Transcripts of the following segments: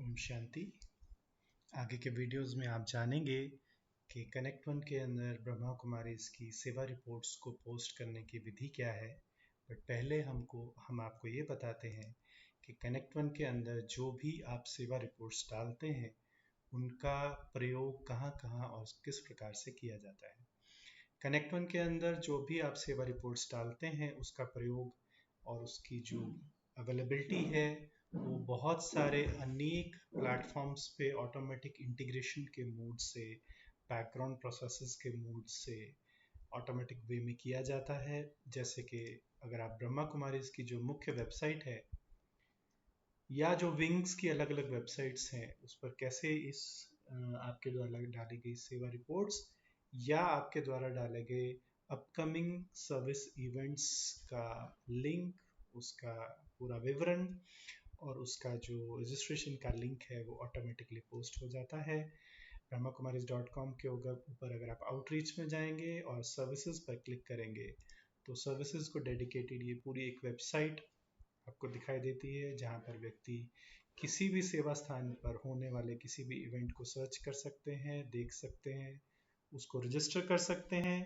ओम शांति। आगे के वीडियोस में आप जानेंगे कि कनेक्ट वन के अंदर ब्रह्मा कुमारीज की सेवा रिपोर्ट्स को पोस्ट करने की विधि क्या है। बट पहले हम आपको ये बताते हैं कि कनेक्ट वन के अंदर जो भी आप सेवा रिपोर्ट्स डालते हैं उनका प्रयोग कहाँ कहाँ और किस प्रकार से किया जाता है। कनेक्ट वन के अंदर जो भी आप सेवा रिपोर्ट्स डालते हैं उसका प्रयोग और उसकी जो अवेलेबिलिटी है वो बहुत सारे अनेक प्लेटफॉर्म्स पे ऑटोमेटिक इंटीग्रेशन के मूड से, बैकग्राउंड प्रोसेसेस के मूड से ऑटोमेटिक वे में किया जाता है। जैसे कि अगर आप ब्रह्मा कुमारीज की जो मुख्य वेबसाइट है या जो विंग्स की अलग अलग वेबसाइट्स हैं उस पर कैसे इस आपके द्वारा डाली गई सेवा रिपोर्ट्स या आपके द्वारा डाले गए अपकमिंग सर्विस इवेंट्स का लिंक, उसका पूरा विवरण और उसका जो रजिस्ट्रेशन का लिंक है वो ऑटोमेटिकली पोस्ट हो जाता है। brahmakumaris.com के ऊपर अगर आप आउटरीच में जाएंगे और सर्विसेज पर क्लिक करेंगे तो सर्विसेज को डेडिकेटेड ये पूरी एक वेबसाइट आपको दिखाई देती है जहाँ पर व्यक्ति किसी भी सेवा स्थान पर होने वाले किसी भी इवेंट को सर्च कर सकते हैं, देख सकते हैं, उसको रजिस्टर कर सकते हैं।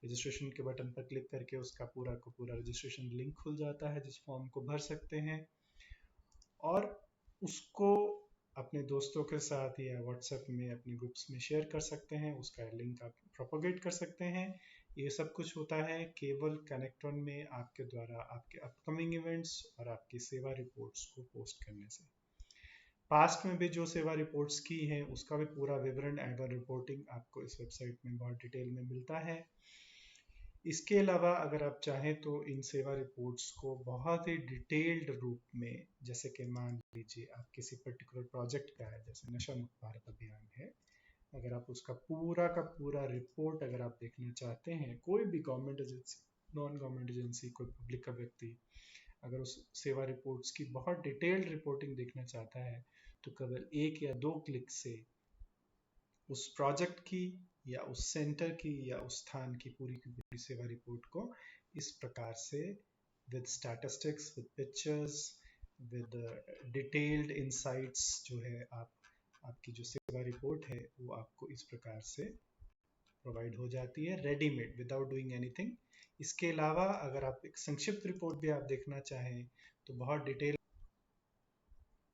रजिस्ट्रेशन के बटन पर क्लिक करके उसका पूरा रजिस्ट्रेशन लिंक खुल जाता है जिस फॉर्म को भर सकते हैं और उसको अपने दोस्तों के साथ या व्हाट्सएप में अपने ग्रुप्स में शेयर कर सकते हैं, उसका लिंक आप प्रोपोगेट कर सकते हैं। ये सब कुछ होता है केवल कनेक्ट वन में आपके द्वारा आपके अपकमिंग इवेंट्स और आपकी सेवा रिपोर्ट्स को पोस्ट करने से। पास्ट में भी जो सेवा रिपोर्ट्स की हैं उसका भी पूरा विवरण एवं रिपोर्टिंग आपको इस वेबसाइट में बहुत डिटेल में मिलता है। इसके अलावा अगर आप चाहें तो इन सेवा रिपोर्ट्स को बहुत ही डिटेल्ड रूप में, जैसे कि मान लीजिए आप किसी पर्टिकुलर प्रोजेक्ट का है, जैसे नशा मुक्त भारत अभियान है, अगर आप उसका पूरा का पूरा रिपोर्ट अगर आप देखना चाहते हैं, कोई भी government agency, non government agency, कोई पब्लिक का व्यक्ति अगर उस सेवा रिपोर्ट्स की बहुत डिटेल्ड रिपोर्टिंग देखना चाहता है तो केवल 1 या 2 क्लिक से उस प्रोजेक्ट की या उस सेंटर की या उस स्थान की पूरी सेवा रिपोर्ट को इस प्रकार से with statistics, with pictures, with detailed insights जो है आपकी जो सेवा रिपोर्ट है वो आपको इस प्रकार से प्रोवाइड हो जाती है रेडीमेड विदाउट डूइंग एनीथिंग। इसके अलावा अगर आप एक संक्षिप्त रिपोर्ट भी आप देखना चाहें तो बहुत डिटेल,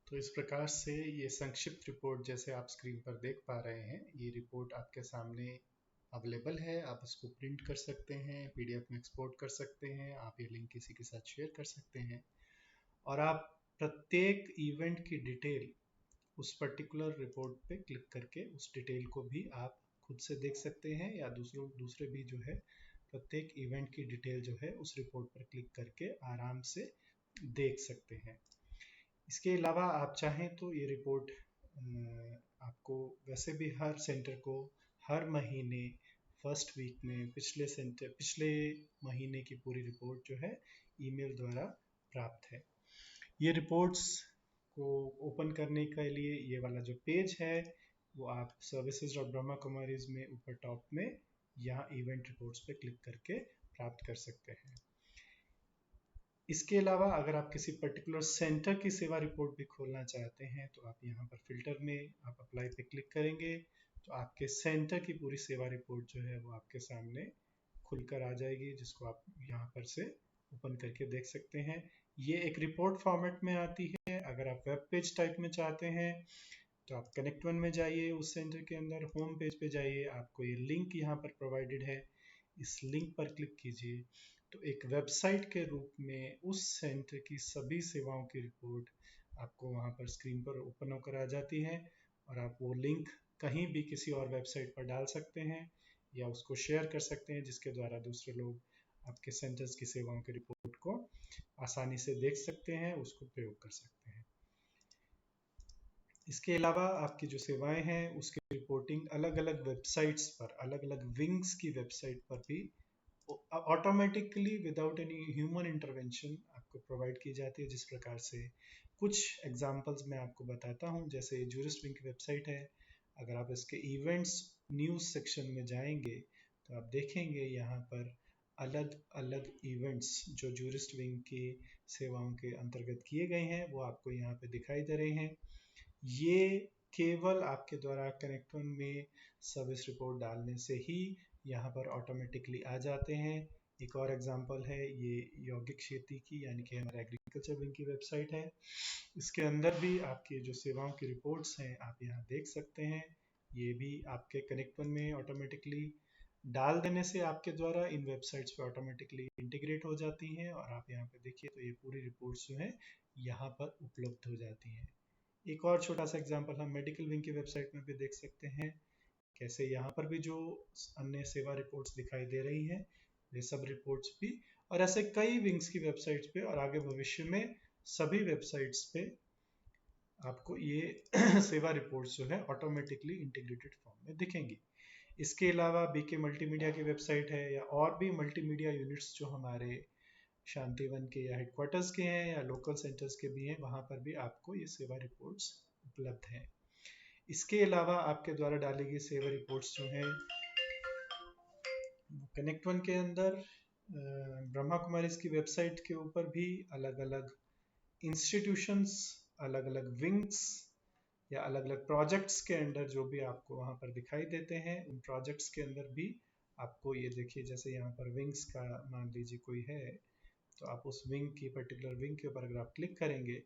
तो इस प्रकार से ये संक्षिप्त रिपोर्ट जैसे आप स्क्रीन पर देख पा रहे हैं, ये रिपोर्ट आपके सामने अवेलेबल है। आप इसको प्रिंट कर सकते हैं, पीडीएफ में एक्सपोर्ट कर सकते हैं, आप ये लिंक किसी के साथ शेयर कर सकते हैं और आप प्रत्येक इवेंट की डिटेल उस पर्टिकुलर रिपोर्ट पे क्लिक करके उस डिटेल को भी आप खुद से देख सकते हैं या दूसरे भी जो है प्रत्येक इवेंट की डिटेल जो है उस रिपोर्ट पर क्लिक करके आराम से देख सकते हैं। इसके अलावा आप चाहें तो ये रिपोर्ट आपको वैसे भी हर सेंटर को हर महीने फर्स्ट वीक में पिछले महीने की पूरी रिपोर्ट जो है ईमेल द्वारा प्राप्त है। ये रिपोर्ट्स को ओपन करने के लिए ये वाला जो पेज है वो आप services.brahmakumaris में ऊपर टॉप में यहाँ इवेंट रिपोर्ट्स पे क्लिक करके प्राप्त कर सकते हैं। इसके अलावा अगर आप किसी पर्टिकुलर सेंटर की सेवा रिपोर्ट भी खोलना चाहते हैं तो आप यहाँ पर फिल्टर में आप अप्लाई पे क्लिक करेंगे तो आपके सेंटर की पूरी सेवा रिपोर्ट जो है वो आपके सामने खुलकर आ जाएगी, जिसको आप यहाँ पर से ओपन करके देख सकते हैं। ये एक रिपोर्ट फॉर्मेट में आती है। अगर आप वेब पेज टाइप में चाहते हैं तो आप कनेक्ट वन में जाइए, उस सेंटर के अंदर होम पेज पे जाइए, आपको ये लिंक यहाँ पर प्रोवाइडेड है, इस लिंक पर क्लिक कीजिए तो एक वेबसाइट के रूप में उस सेंटर की सभी सेवाओं की रिपोर्ट आपको वहाँ पर स्क्रीन पर ओपन होकर आ जाती है और आप वो लिंक कहीं भी किसी और वेबसाइट पर डाल सकते हैं या उसको शेयर कर सकते हैं, जिसके द्वारा दूसरे लोग आपके सेंटर्स की सेवाओं की रिपोर्ट को आसानी से देख सकते हैं, उसको प्रयोग कर सकते हैं। इसके अलावा आपकी जो सेवाएं हैं उसकी रिपोर्टिंग अलग अलग वेबसाइट्स पर, अलग अलग विंग्स की वेबसाइट पर भी automatically without any human intervention आपको प्रोवाइड की जाती है। जिस प्रकार से कुछ एग्जांपल्स मैं आपको बताता हूं, जैसे जूरिस्ट विंग की वेबसाइट है, अगर आप इसके इवेंट्स न्यूज़ सेक्शन में जाएंगे तो आप देखेंगे यहाँ पर अलग अलग इवेंट्स जो जूरिस्ट विंग की सेवाओं के अंतर्गत किए गए हैं वो आपको यहाँ पे दिखाई दे रहे हैं। ये केवल आपके द्वारा कनेक्ट वन में सर्विस रिपोर्ट डालने से ही यहाँ पर ऑटोमेटिकली आ जाते हैं। एक और एग्जांपल है ये यौगिक खेती की, यानी कि हमारा एग्रीकल्चर विंग की वेबसाइट है। इसके अंदर भी आपकी जो सेवाओं की रिपोर्ट्स हैं आप यहाँ देख सकते हैं। ये भी आपके कनेक्ट वन में ऑटोमेटिकली डाल देने से आपके द्वारा इन वेबसाइट्स पे ऑटोमेटिकली इंटीग्रेट हो जाती हैं, और आप यहाँ पे देखिए तो ये पूरी रिपोर्ट्स जो है यहाँ पर उपलब्ध हो जाती हैं। एक और छोटा सा एग्जांपल हम मेडिकल विंग की वेबसाइट में भी देख सकते हैं, कैसे यहाँ पर भी जो अन्य सेवा रिपोर्ट्स दिखाई दे रही हैं ये सब रिपोर्ट्स भी, और ऐसे कई विंग्स की वेबसाइट्स पे और आगे भविष्य में सभी वेबसाइट्स पे आपको ये सेवा रिपोर्ट्स जो है ऑटोमेटिकली इंटीग्रेटेड फॉर्म में दिखेंगी। इसके अलावा बीके मल्टीमीडिया की वेबसाइट है, या और भी मल्टीमीडिया यूनिट्स जो हमारे शांतिवन के या हेडक्वार्टर्स के हैं या लोकल सेंटर्स के भी हैं, वहाँ पर भी आपको ये सेवा रिपोर्ट्स उपलब्ध हैं। इसके अलावा आपके द्वारा डाली गई सेवा रिपोर्ट्स जो हैं कनेक्ट वन के अंदर ब्रह्मा कुमारी की वेबसाइट के ऊपर भी अलग अलग इंस्टीट्यूशंस, अलग अलग विंग्स या अलग अलग प्रोजेक्ट्स के अंडर जो भी आपको वहाँ पर दिखाई देते हैं, उन प्रोजेक्ट्स के अंदर भी आपको ये देखिए, जैसे यहाँ पर विंग्स का मान लीजिए कोई है, तो आप उस विंग की पर्टिकुलर विंग के ऊपर अगर आप क्लिक करेंगे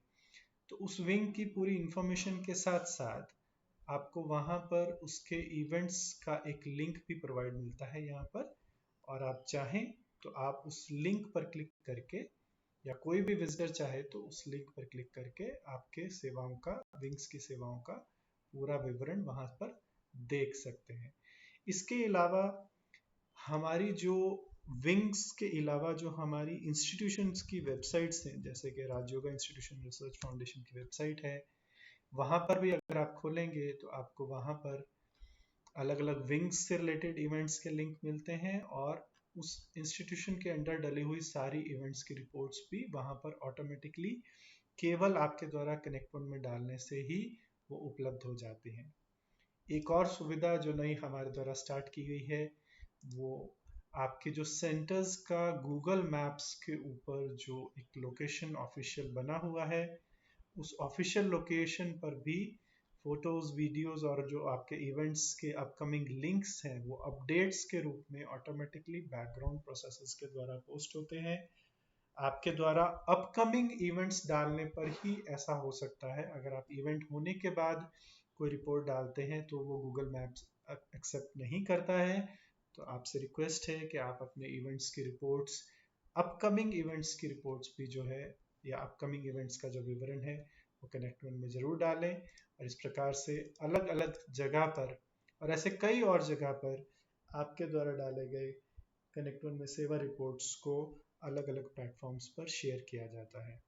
तो उस विंग की पूरी इंफॉर्मेशन के साथ साथ आपको वहाँ पर उसके इवेंट्स का एक लिंक भी प्रोवाइड मिलता है यहाँ पर, और आप चाहें तो आप उस लिंक पर क्लिक करके, या कोई भी विजिटर चाहे तो उस लिंक पर क्लिक करके आपके सेवाओं का, विंग्स की सेवाओं का पूरा विवरण वहाँ पर देख सकते हैं। इसके अलावा हमारी जो विंग्स के अलावा जो हमारी इंस्टीट्यूशंस की वेबसाइट्स हैं, जैसे कि राजयोगा इंस्टीट्यूशन रिसर्च फाउंडेशन की वेबसाइट है, वहाँ पर भी अगर आप खोलेंगे तो आपको वहाँ पर अलग अलग विंग्स से रिलेटेड इवेंट्स के लिंक मिलते हैं, और उस इंस्टीट्यूशन के अंडर डली हुई सारी इवेंट्स की रिपोर्ट्स भी वहाँ पर ऑटोमेटिकली केवल आपके द्वारा कनेक्ट वन में डालने से ही वो उपलब्ध हो जाती हैं। एक और सुविधा जो नई हमारे द्वारा स्टार्ट की गई है, वो आपके जो सेंटर्स का गूगल मैप्स के ऊपर जो एक लोकेशन ऑफिशियल बना हुआ है, उस ऑफिशियल लोकेशन पर भी फोटोज, वीडियोस और जो आपके इवेंट्स के अपकमिंग लिंक्स हैं वो अपडेट्स के रूप में ऑटोमेटिकली बैकग्राउंड प्रोसेसेस के द्वारा पोस्ट होते हैं। आपके द्वारा अपकमिंग इवेंट्स डालने पर ही ऐसा हो सकता है। अगर आप इवेंट होने के बाद कोई रिपोर्ट डालते हैं तो वो गूगल मैप्स एक्सेप्ट नहीं करता है। तो आपसे रिक्वेस्ट है कि आप अपने इवेंट्स की रिपोर्ट्स, अपकमिंग इवेंट्स की रिपोर्ट्स भी जो है, या अपकमिंग इवेंट्स का जो विवरण है वो कनेक्ट वन में ज़रूर डालें। और इस प्रकार से अलग अलग जगह पर, और ऐसे कई और जगह पर आपके द्वारा डाले गए कनेक्ट वन में सेवा रिपोर्ट्स को अलग अलग प्लेटफॉर्म्स पर शेयर किया जाता है।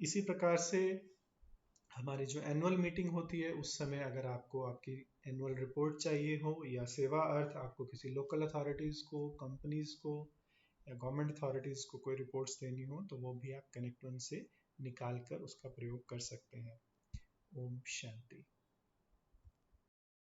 इसी प्रकार से हमारी जो एनुअल मीटिंग होती है उस समय अगर आपको आपकी एनुअल रिपोर्ट चाहिए हो, या सेवा अर्थ आपको किसी लोकल अथॉरिटीज़ को, कंपनीज को या गवर्नमेंट अथॉरिटीज़ को कोई रिपोर्ट्स देनी हो, तो वो भी आप कनेक्ट वन से निकाल कर उसका प्रयोग कर सकते हैं। ओम शांति।